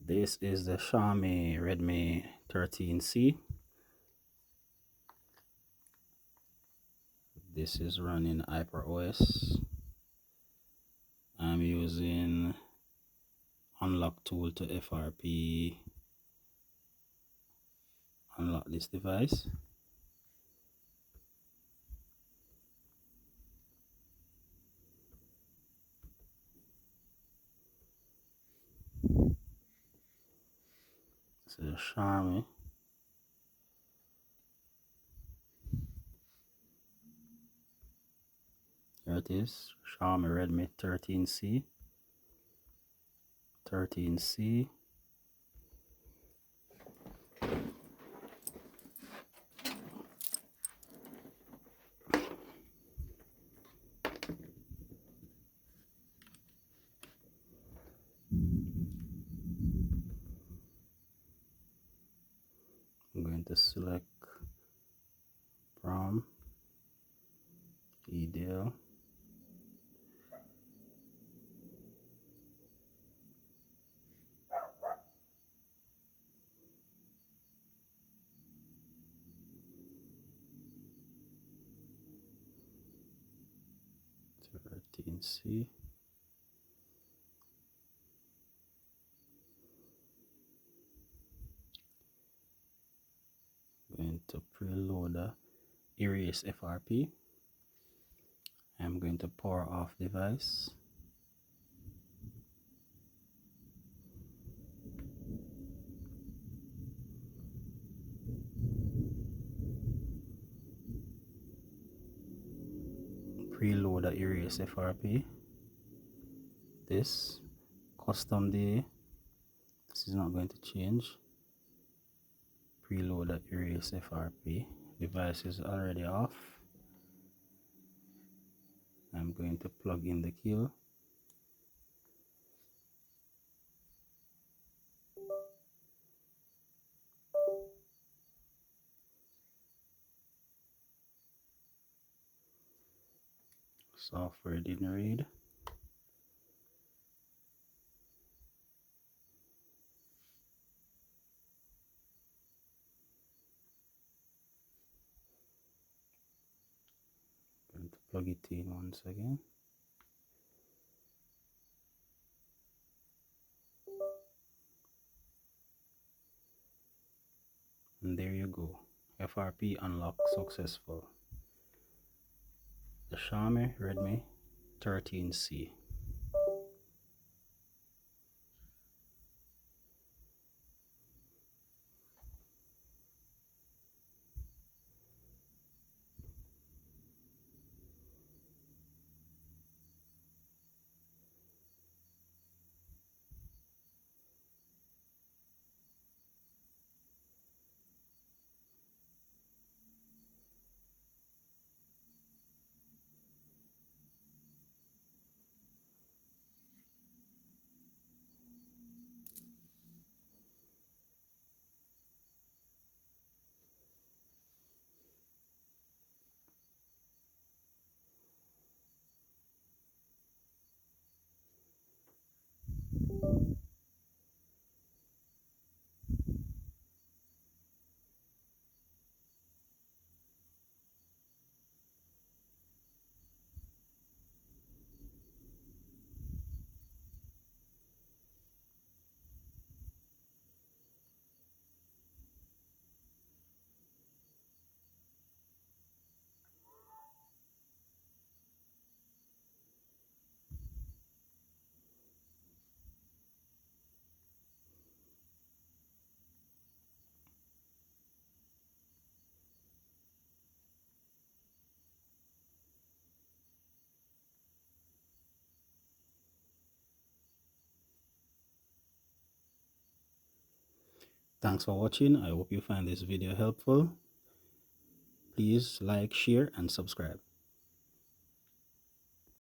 This is the Xiaomi Redmi 13C. This is running HyperOS. I'm using UnlockTool to FRP unlock this device. This is Xiaomi. Here it is, Xiaomi Redmi 13C. 13C. I'm going to select BROM, EDL, C. Going to preloader erase FRP. I'm going to power off device. Preloader erase FRP. This custom day. This is not going to change. Preloader erase FRP. Device is already off. I'm going to plug in the cable. Software didn't read. Going to plug it in once again. And there you go. FRP unlock successful. The Xiaomi Redmi 13C. Thanks for watching. I hope you find this video helpful. Please like, share, and subscribe.